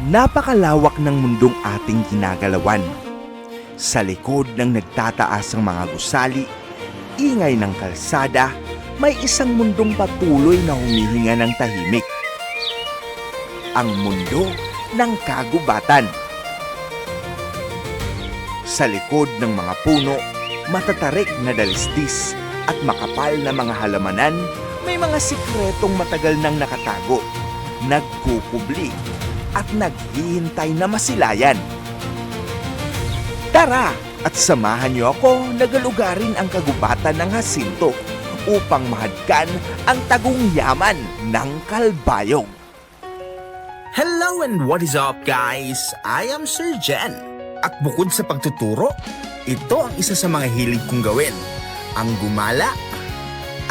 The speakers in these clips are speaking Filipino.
Napakalawak ng mundong ating ginagalawan. Sa likod ng nagtataas ang mga gusali, ingay ng kalsada, may isang mundong patuloy na humihinga ng tahimik. Ang mundo ng kagubatan. Sa likod ng mga puno, matatarik na dalisdis at makapal na mga halamanan, may mga sikretong matagal nang nakatago, nagkukubli at naghihintay na masilayan. Tara at samahan niyo ako na galugarin ang kagubatan ng Jacinto upang mahadkan ang tagong yaman ng Kalbayog. Hello and what is up guys? I am Sir Jen. At bukod sa pagtuturo, ito ang isa sa mga hilig kong gawin. Ang gumala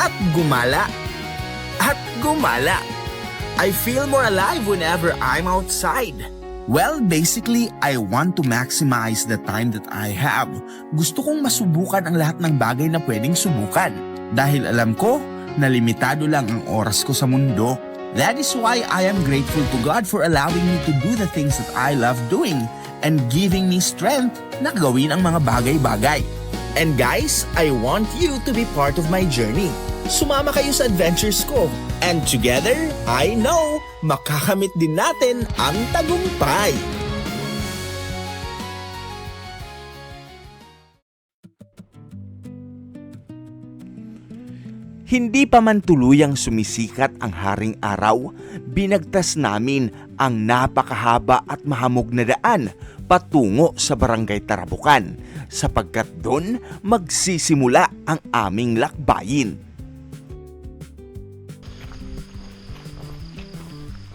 at gumala at gumala. I feel more alive whenever I'm outside. Well, basically, I want to maximize the time that I have. Gusto kong masubukan ang lahat ng bagay na pwedeng subukan. Dahil alam ko na limitado lang ang oras ko sa mundo. That is why I am grateful to God for allowing me to do the things that I love doing and giving me strength na gawin ang mga bagay-bagay. And guys, I want you to be part of my journey. Sumama kayo sa adventures ko. And together, I know, makakamit din natin ang tagumpay. Hindi pa man tuluyang sumisikat ang haring araw, binagtas namin ang napakahaba at mahamog na daan patungo sa Barangay Tarabucan sapagkat doon magsisimula ang aming lakbayin.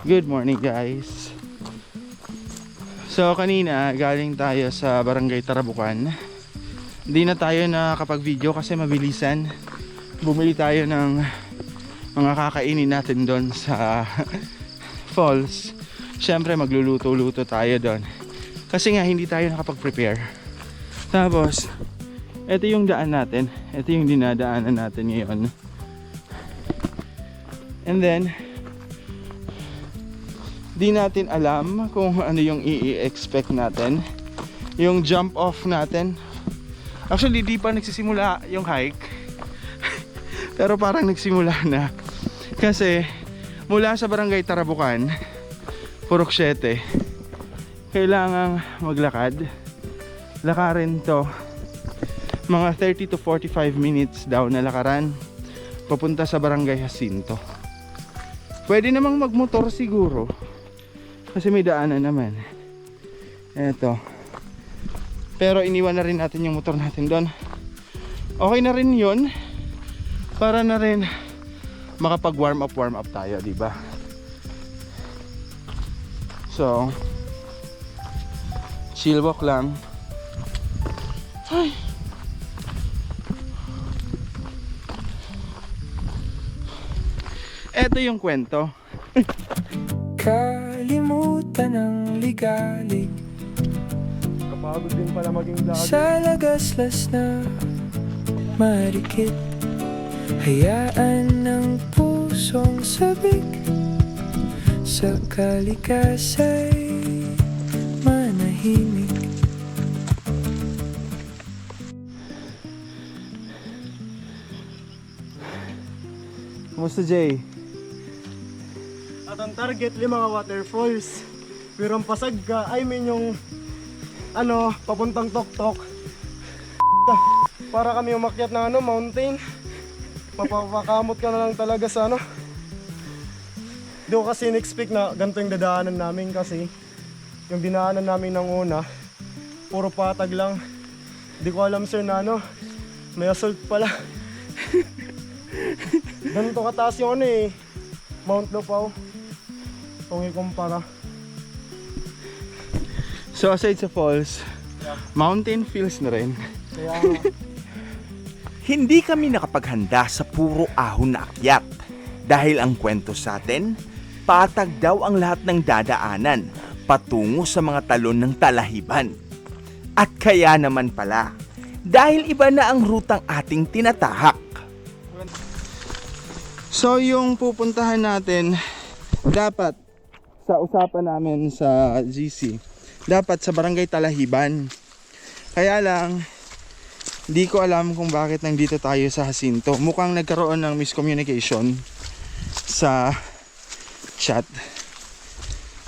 Good morning guys. So kanina galing tayo sa Barangay Tarabucan. Hindi na tayo nakakapag-video kasi mabilisan. Bumili tayo ng mga kakainin natin doon sa falls. Siyempre magluluto-luto tayo doon. Kasi nga hindi tayo nakapag-prepare. Tapos ito yung daan natin. Ito yung dinadaanan natin ngayon. And then di natin alam kung ano yung i-expect natin. Yung jump off natin. Actually, di pa nagsisimula yung hike. Pero parang nagsimula na. Kasi mula sa Barangay Tarabucan, Purok 7, kailangang maglakad. Lakarin to. Mga 30 to 45 minutes daw na lakaran papunta sa Barangay Jacinto. Pwede namang magmotor siguro. Kasi may daanan naman. Eto. Pero iniwan na rin natin yung motor natin doon. Okay na rin yun. Para na rin makapag warm up tayo, di ba? So, chill walk lang. Ay. Eto yung kwento. Kalimutan ang ligalig. Kapagod din pala maging vlogger. Sa lagaslas na marikit. Hayaan ng pusong sabik. Sa kalikasay manahimik. Kumusta Jay? At ang target 5 mga waterfalls. Pero ang pasag ka, yung papuntang Toktok. Para kami umakyat na mountain. Mapapakamot ka na lang talaga sa Di ko kasi in-expect na ganito yung dadaanan namin kasi yung dinaanan namin ng una, puro patag lang. Di ko alam sir na may assault pala. Ganito kataas yung Mount Lupao. Kung ikumpara. So aside sa falls, mountain feels na rin. Kaya Hindi kami nakapaghanda sa puro ahon na akyat dahil ang kwento sa atin, patag daw ang lahat ng dadaanan patungo sa mga talon ng Talahiban. At kaya naman pala, dahil iba na ang rutang ating tinatahak. So yung pupuntahan natin, dapat sa usapan namin sa GC, dapat sa Barangay Talahiban. Kaya lang, di ko alam kung bakit nandito tayo sa Jacinto. Mukhang nagkaroon ng miscommunication sa chat.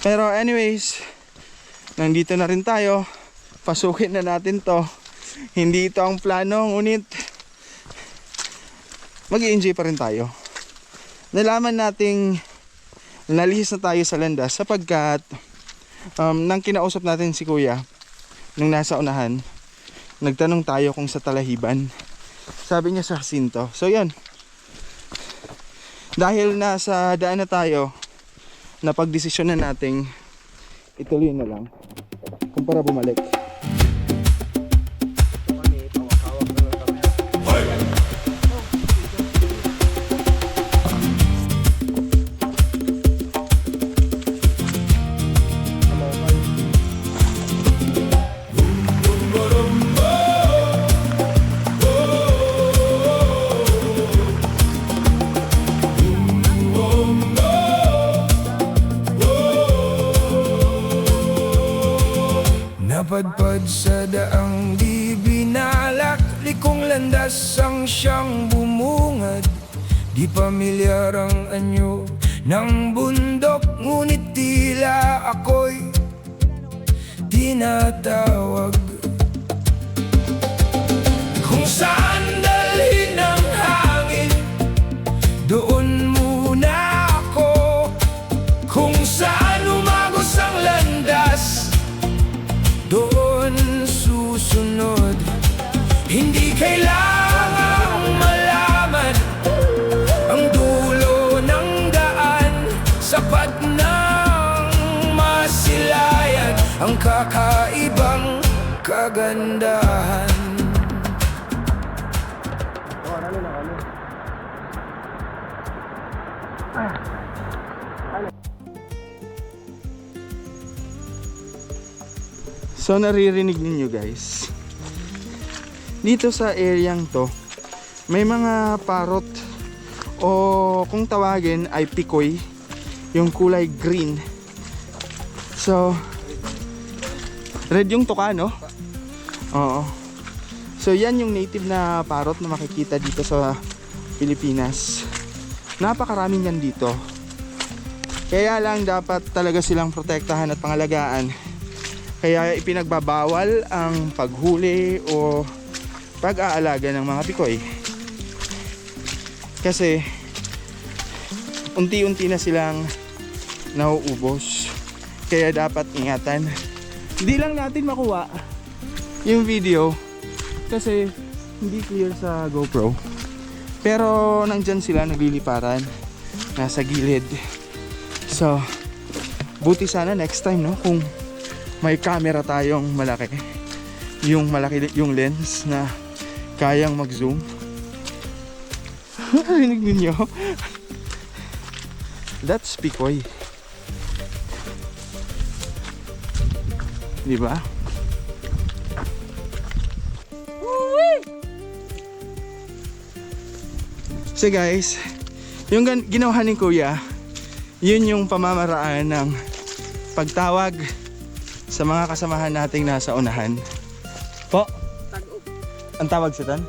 Pero anyways, nandito na rin tayo. Pasukin na natin to. Hindi ito ang plano, ngunit mag-i-enjoy pa rin tayo. Nalaman nating nalihis na tayo sa landas sapagkat nang kinausap natin si kuya nung nasa unahan, nagtanong tayo kung sa Talahiban. Sabi niya sa Jacinto. So yun, dahil nasa daan na tayo, napagdesisyon na nating ituloy na lang kumpara bumalik. Napadpad sa daang di binalak, likong landas ang siyang bumungad. Di pamilyar ang anyo ng bundok, ngunit tila ako'y tinatawag. Kung saan dalhin ang hangin, doon muna ako. Kung saan umagos ang landas, doon susunod. Hindi kailangang malaman ang dulo ng daan, sapat nang masilayan ang kakaibang kagandahan. So naririnig ninyo guys, dito sa areang to may mga parrot, o kung tawagin ay pikoy, yung kulay green. So red yung tuka, no? Oo. So yan yung native na parrot na makikita dito sa Pilipinas. Napakarami niyan dito. Kaya lang dapat talaga silang protektahan at pangalagaan. Kaya ipinagbabawal ang paghuli o pag-aalaga ng mga pikoy. Kasi unti-unti na silang nauubos. Kaya dapat ingatan. Hindi lang natin makuha yung video kasi hindi clear sa GoPro. Pero nandyan sila nagliliparan, nasa gilid. So buti sana next time, no, kung may camera tayong malaki, yung malaki yung lens na kayang mag-zoom. Rinig ninyo? That's pikoy, di ba? So guys, yung ginawa ni kuya, yun yung pamamaraan ng pagtawag sa mga kasamahan nating nasa unahan. Po? Tag-ok. Ang tawag sa tan?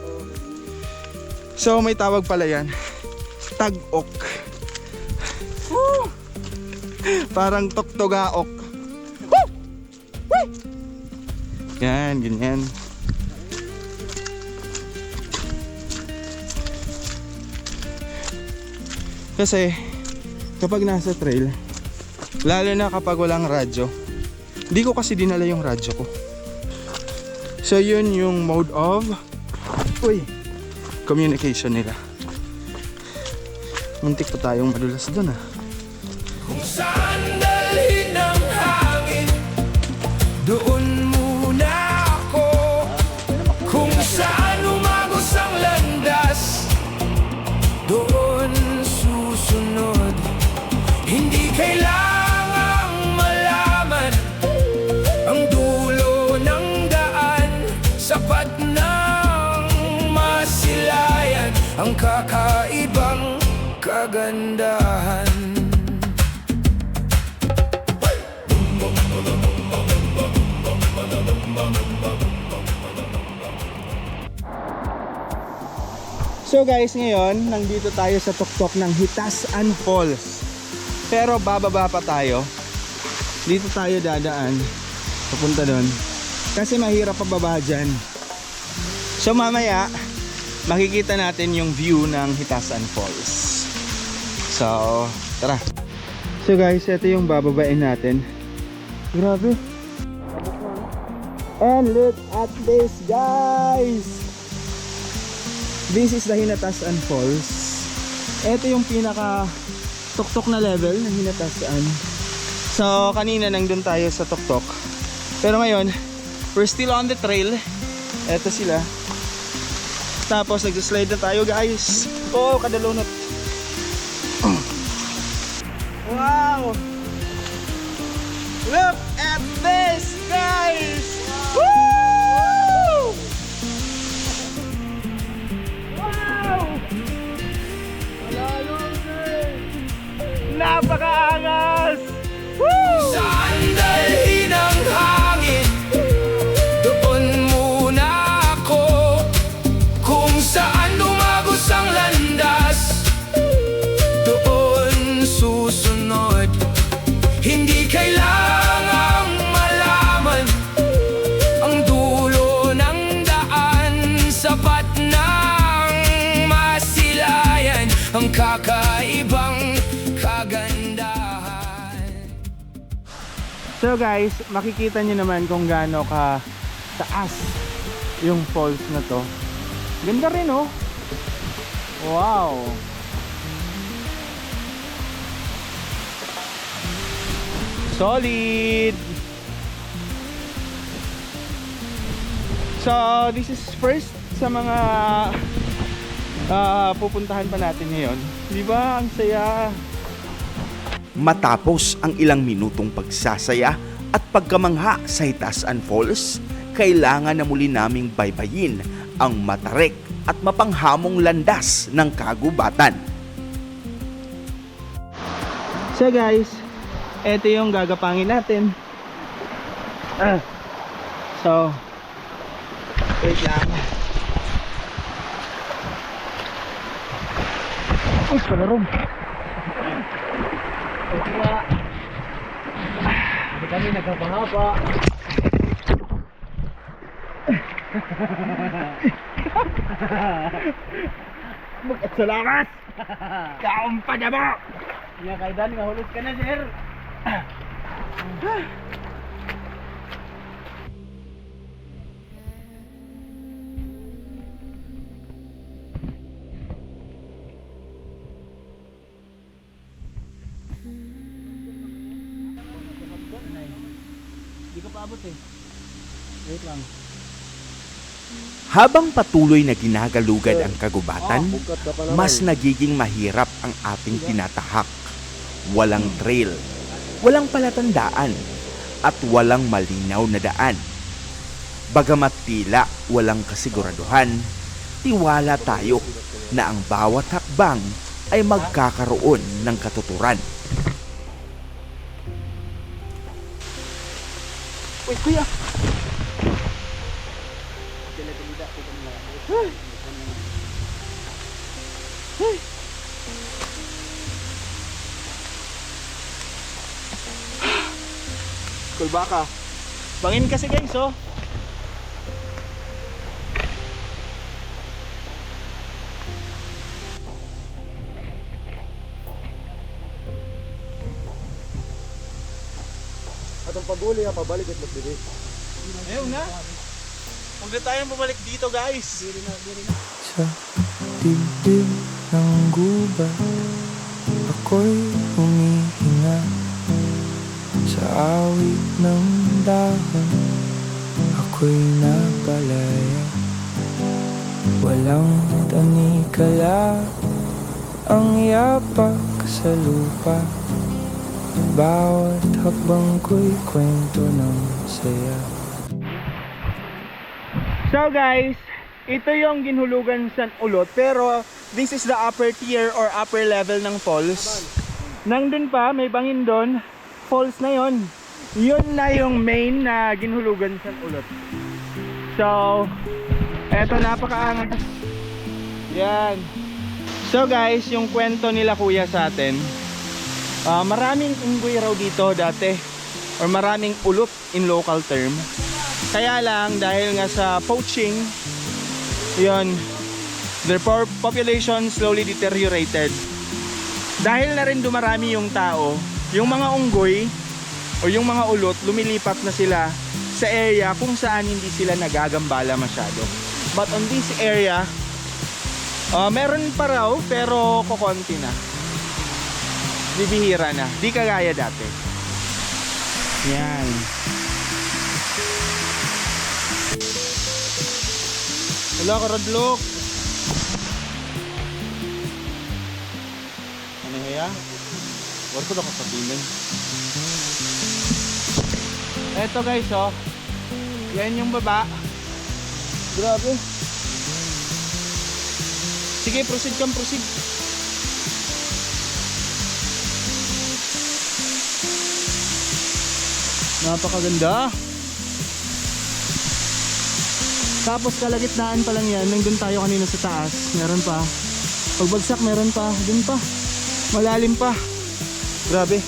So may tawag pala yan, tag-ok. Parang toktogaok. Yan, ganyan. Kasi kapag nasa trail, lalo na kapag walang radyo, hindi ko kasi dinala yung radyo ko. So yun yung mode of communication nila. Muntik pa tayong madulas dun, ah. Kung saan dalhin ang hangin, doon muna ako. Kung saan umagos ang landas, doon susunod. Hindi kailangang malaman ang dulo ng daan, sapat nang masilayan ang kakaibang kagandahan. So guys, ngayon, nandito tayo sa tuktok ng Hitasan Falls. Pero bababa pa tayo. Dito tayo dadaan. Papunta doon. Kasi mahirap pababa dyan. So mamaya, makikita natin yung view ng Hitasan Falls. So, tara. So guys, ito yung bababain natin. Grabe. And look at this, guys! This is the Hinatasan Falls. Ito yung pinaka tuktok na level ng Hinatasan. So kanina nandun tayo sa tuktok. Pero ngayon, we're still on the trail. Ito sila. Tapos nag-slide na tayo, guys. Oh, kadalunot. Wow! Look at this, guys! Woo! Wow! Napakaangas! Woo! Saan dalhin ang hangin? Doon muna ako. Kung saan dumagos ang landas, doon susunod. Hindi kailangang malaman ang dulo ng daan. Sapat nang masilayan ang kakaibang kagandahan. So guys, makikita nyo naman kung gaano ka taas yung falls na to. Ganda rin, oh. Wow. Solid. So this is first sa mga pupuntahan pa natin ngayon. Di ba? Ang saya. Matapos ang ilang minutong pagsasaya at pagkamangha sa Hitasan Falls, kailangan na muli naming baybayin ang matarik at mapanghamong landas ng kagubatan. So guys, ito yung gagapangin natin. So, wait lang. Uy, palarong. Hindi kami nagkapangapa. Salamat! Kaumpa na mo! Iya kaidan, ngahulog ka na, sir. Hindi ko paabot eh. Wait lang. Habang patuloy na ginagalugad ang kagubatan, mas nagiging mahirap ang ating tinatahak. Walang trail, walang palatandaan, at walang malinaw na daan. Bagamat tila walang kasiguraduhan, tiwala tayo na ang bawat hakbang ay magkakaroon ng katuturan. Uy, kuya! Kulbaka. Bangin kasi guys, oh. At ang paguli nga, pabalik at magbilis. Ayun na. Huwag na tayong bumalik dito, guys. Sa dibdib ng gubat, ako'y humihinga. Sa awit ng dahon, ako'y napalaya. Walang tanikala, ang yapak sa lupa. Bawat hakbang ko'y kwento ng saya. So guys, ito yung ginhulugan sa ulot, pero this is the upper tier or upper level ng falls. Nandun pa, may bangin doon. Falls na yon. Yun na yung main na ginhulugan sa ulot. So, eto napakaangas. Yan. So guys, yung kwento nila kuya sa atin, maraming unggoy raw dito dati, or maraming ulot in local term. Kaya lang dahil nga sa poaching, yun, their population slowly deteriorated. Dahil na rin dumarami yung tao, yung mga unggoy o yung mga ulot lumilipat na sila sa area kung saan hindi sila nagagambala masyado. But on this area, meron pa raw pero kokonti na. Bibihira na, di kagaya dati. Yan. Wala ka radlok. Ano kaya? Wala ko na kasabihin. Eto guys, oh. Yan yung baba. Grabe. Sige, proceed kang proceed. Napakaganda. Tapos kalagitnaan pa lang yan. Nandun tayo kanina sa taas. Meron pa. Pagbagsak meron pa. Dun pa. Malalim pa. Grabe.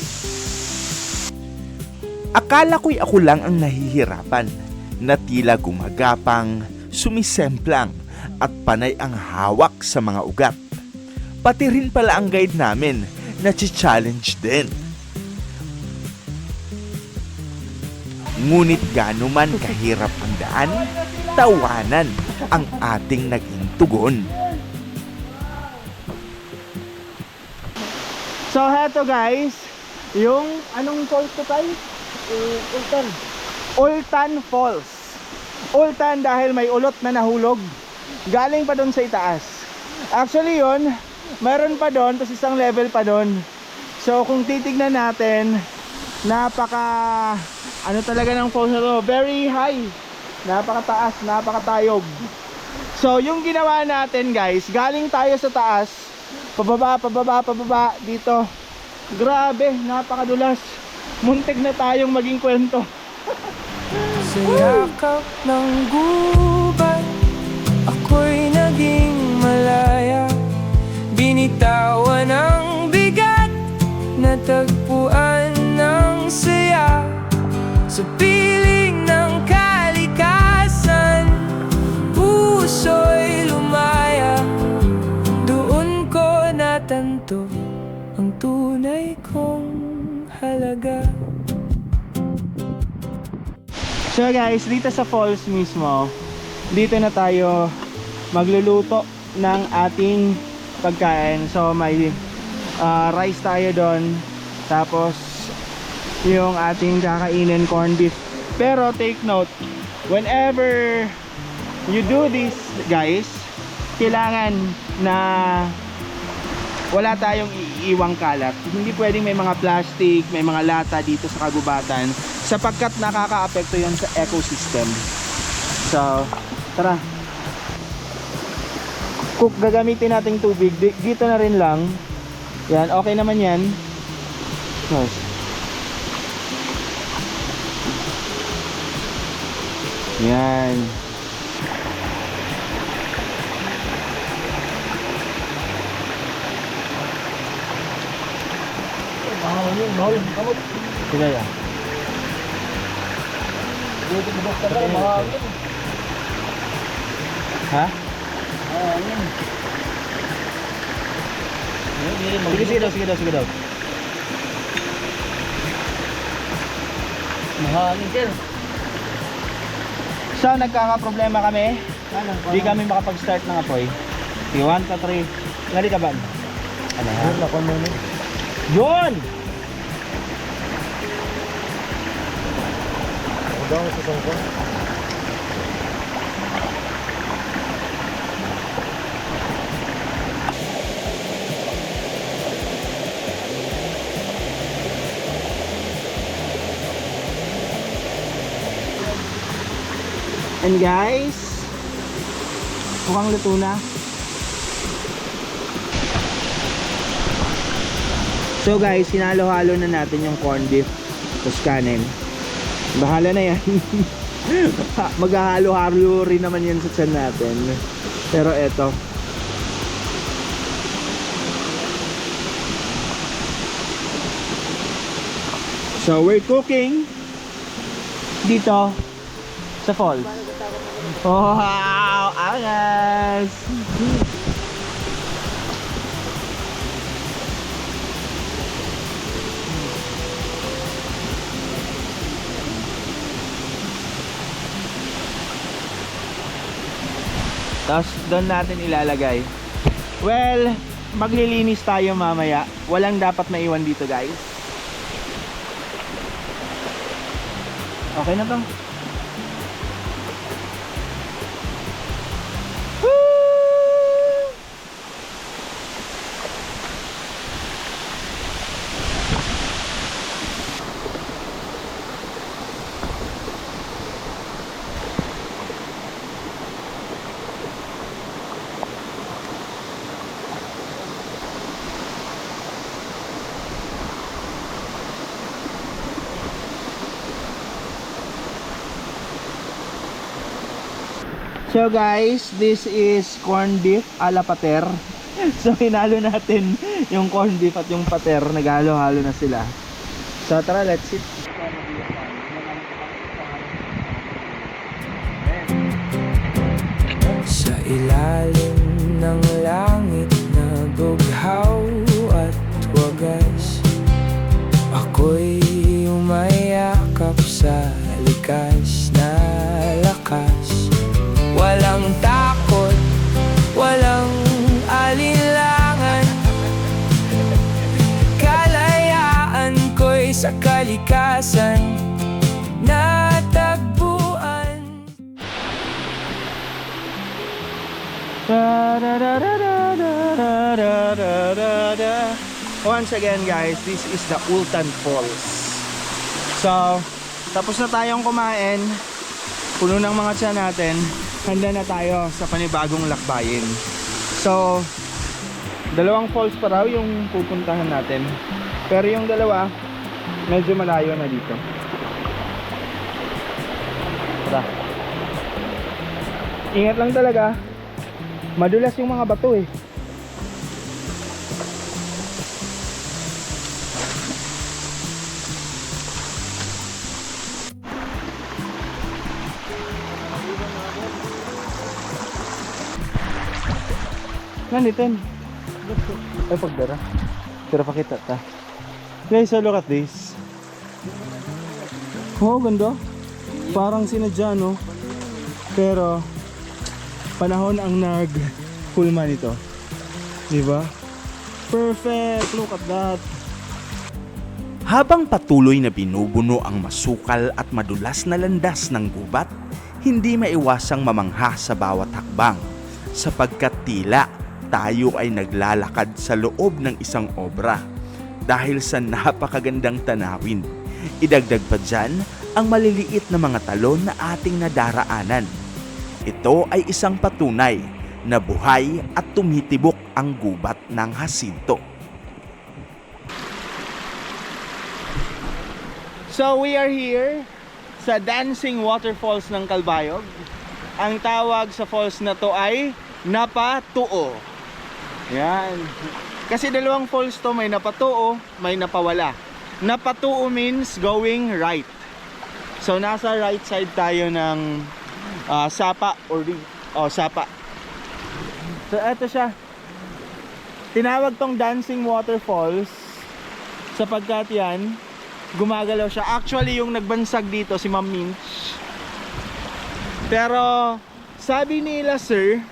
Akala ko'y ako lang ang nahihirapan na tila gumagapang, sumisemplang at panay ang hawak sa mga ugat. Pati rin pala ang guide namin na challenge din. Ngunit gaano man kahirap ang daan, tawanan ang ating naging tugon. So heto guys, yung anong falls to tayo? Ultan Falls. Ultan dahil may ulot na nahulog. Galing pa doon sa itaas. Actually yun, mayroon pa doon, tapos isang level pa doon. So kung titignan natin, napaka ano talaga ng falls na to, very high. Napakataas, napakatayog. So yung ginawa natin guys, galing tayo sa taas, pababa, pababa, pababa dito. Grabe, napakadulas. Muntik na tayong maging kwento. Sa yakap ng gubat, ako'y naging malaya. Binitawan ang bigat, natagpuan ng saya. Sa piling ng kalikasan, puso'y lumaya. Doon ko natanto ang tunay kong halaga. So guys, dito sa falls mismo, dito na tayo magluluto ng ating pagkain. So may rice tayo doon, tapos yung ating kakainin corned beef. Pero take note, whenever you do this guys, kailangan na wala tayong iiwang kalat. Hindi pwedeng may mga plastic, may mga lata dito sa kagubatan, sapagkat nakakaapekto yon sa ecosystem. So, tara. Kung gagamitin nating tubig, dito na rin lang. Yan, okay naman yan. Yes. Yan. Sila yan. Ha? Sige daw. Mahangin sir. So nagkakaproblema kami. Di kami makapag-start ng apoy. 1, 2, 3. Ngali ka ba? Ano ha? Yun! And guys, mukhang luto na. So guys, hinalo-halo na natin yung corned beef tapos kanin. Bahala na yan. Maghahalo-halo rin naman yan sa tiyan natin. Pero eto, So we're cooking dito sa falls. Wow, angas! Tapos doon natin ilalagay. Well, maglilinis tayo mamaya. Walang dapat maiwan dito, guys. Okay na to. Woo! So guys, this is corned beef a la pater. So hinalo natin yung corned beef at yung pater, naghalo-halo na sila. So tara, let's eat. Sa ilalim ng langit na bughaw at wagas, ako'y umayakap sa likas na lakas. Walang takot, walang alinlangan, kalayaan ko'y sa kalikasan natagpuan. Once again guys, this is the Ultan Falls. So, tapos na tayong kumain, puno ng mga tiyan natin, handa na tayo sa panibagong lakbayin. So, dalawang falls pa raw yung pupuntahan natin, pero yung dalawa medyo malayo na dito. Tara. Ingat lang talaga, madulas yung mga bato eh. Nanitin. Ay, pagdara. Pero pakita ta. Guys, so look at this. Oh, ganda. Parang sinadya, no? Pero panahon ang nag-kulma nito. Diba? Perfect! Look at that. Habang patuloy na binubuno ang masukal at madulas na landas ng gubat, hindi maiwasang mamangha sa bawat hakbang, sapagkat tila tayo ay naglalakad sa loob ng isang obra dahil sa napakagandang tanawin. Idagdag pa dyan ang maliliit na mga talon na ating nadaraanan. Ito ay isang patunay na buhay at tumitibok ang gubat ng Jacinto. So we are here sa Dancing Waterfalls ng Calbayog. Ang tawag sa falls na to ay Napatuo. Yan. Kasi dalawang falls to, may napatuo, may napawala. Napatuo means going right. So nasa right side tayo ng Sapa or Sapa. So eto siya. Tinawag tong Dancing Waterfalls sapagkat yan, gumagalaw siya. Actually yung nagbansag dito si Ma'am Minch. Pero sabi nila sir,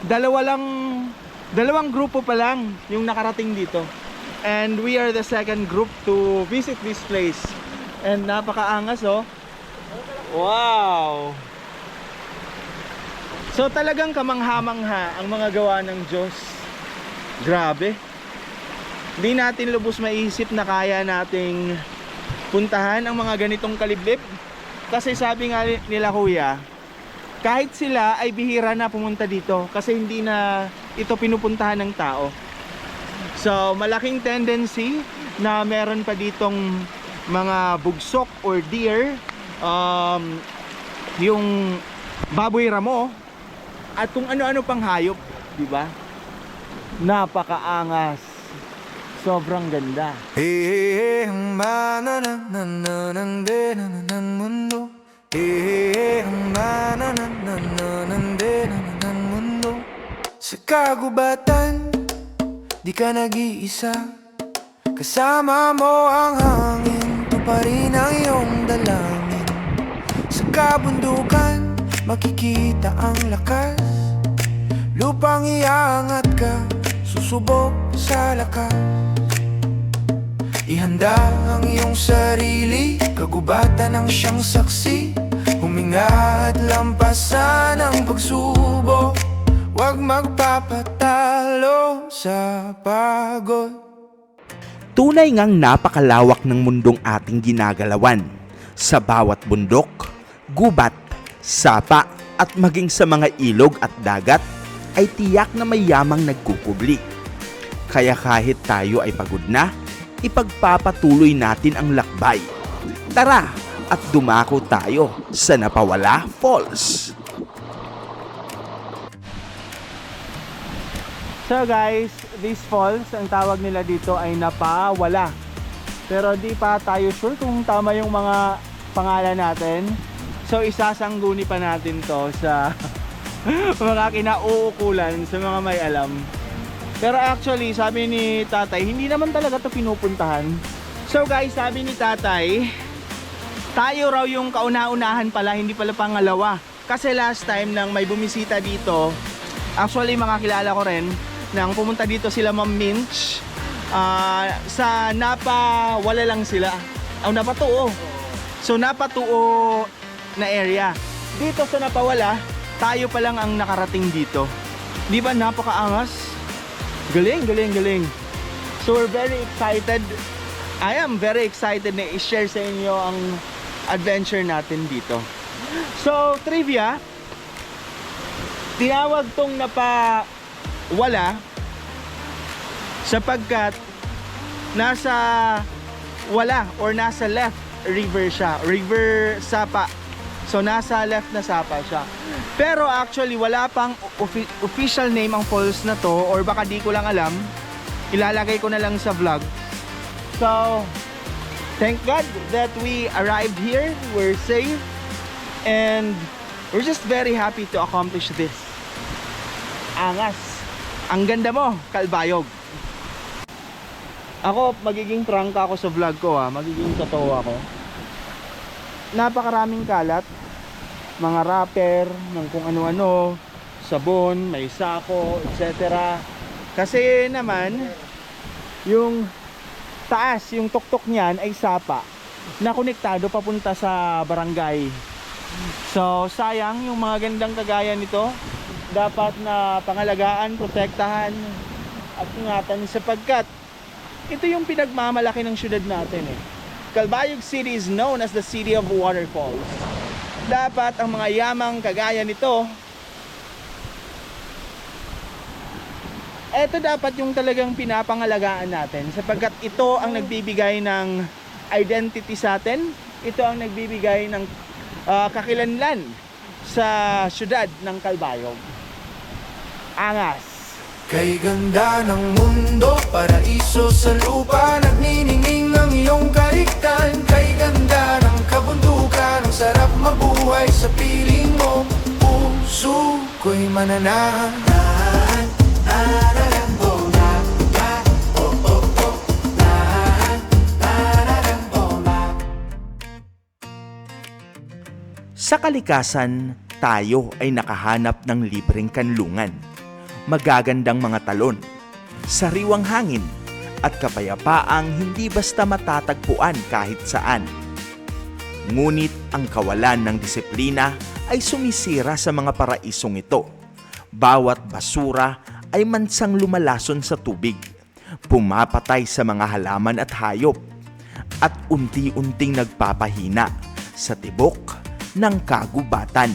dalawang grupo pa lang yung nakarating dito, and we are the second group to visit this place. And napakaangas, oh. Wow. So talagang kamangha-mangha ang mga gawa ng Diyos. Grabe. Hindi natin lubos maiisip na kaya nating puntahan ang mga ganitong kaliblib. Kasi sabi nga nila kuya, kahit sila ay bihira na pumunta dito kasi hindi na ito pinupuntahan ng tao. So malaking tendency na meron pa ditong mga bugsok or deer, yung baboy ramo at kung ano-ano pang hayop, di ba? Napakaangas. Sobrang ganda. Ang mananananande ng mundo. Ang mananananande ng mundo. Sa kagubatan, di ka nag-iisa. Kasama mo ang hangin, tuparin ang iyong dalangin. Sa kabundukan, makikita ang lakas. Lupang iangat ka, susubok sa lakas. Ihanda ang iyong sarili, kagubatan ang siyang saksi. Huminga at lampasan ang pagsubok. Huwag magpapatalo sa pagod. Tunay ngang napakalawak ng mundong ating ginagalawan. Sa bawat bundok, gubat, sapa at maging sa mga ilog at dagat ay tiyak na may yamang nagkukubli. Kaya kahit tayo ay pagod na, ipagpapatuloy natin ang lakbay. Tara at dumako tayo sa Napawala Falls. So guys, these falls, ang tawag nila dito ay Napawala. Pero di pa tayo sure kung tama yung mga pangalan natin. So isasangguni pa natin to sa mga kinauukulan, sa mga may alam. Pero actually, sabi ni tatay, hindi naman talaga to pinupuntahan. So guys, sabi ni tatay, tayo raw yung kauna-unahan pala, hindi pala pangalawa. Kasi last time nang may bumisita dito, actually mga kilala ko rin, nang pumunta dito sila Ma'am Minch, sa Napawala lang sila. Napatuo. So Napatuo na area. Dito sa Napawala, tayo pa lang ang nakarating dito. Di ba napakaangas? Galing, galing, galing. So we're very excited. I am very excited na i-share sa inyo ang adventure natin dito. So, trivia. Tinawag tong Napawala sapagkat nasa wala or nasa left river siya. River Sapa. So nasa left na Sapa siya. Pero actually wala pang official name ang falls na to, or baka di ko lang alam. Ilalagay ko na lang sa vlog. So thank God that we arrived here. We're safe and we're just very happy to accomplish this. Angas. Ang ganda mo, Kalbayog. Ako, magiging prangka ako sa vlog ko ha. Magiging totoo ako. Napakaraming kalat. Mga wrapper, ng kung ano-ano, sabon, may sako, etc. Kasi naman, yung taas, yung tuktok niyan ay sapa na konektado papunta sa barangay. So, sayang yung mga gandang kagaya nito. Dapat na pangalagaan, protektahan at ingatan sapagkat ito yung pinagmamalaki ng syudad natin eh. Calbayog City is known as the city of waterfalls. Dapat ang mga yamang kagaya nito, eto dapat yung talagang pinapangalagaan natin sapagkat ito ang nagbibigay ng identity sa atin. Ito ang nagbibigay ng kakilanlan sa syudad ng Calbayog. Angas. Kay ganda ng mundo, paraiso sa lupa, nagniningning ang iyong kaliktan. Kay ganda ng kabundukan, ang sarap mabuhay sa piling mo. Puso ko'y mananahan. Sa kalikasan, tayo ay nakahanap ng libreng kanlungan, magagandang mga talon, sariwang hangin, at kapayapaang hindi basta matatagpuan kahit saan. Ngunit ang kawalan ng disiplina ay sumisira sa mga paraisong ito. Bawat basura ay mansang lumalason sa tubig, pumapatay sa mga halaman at hayop, at unti-unting nagpapahina sa tibok ng kagubatan.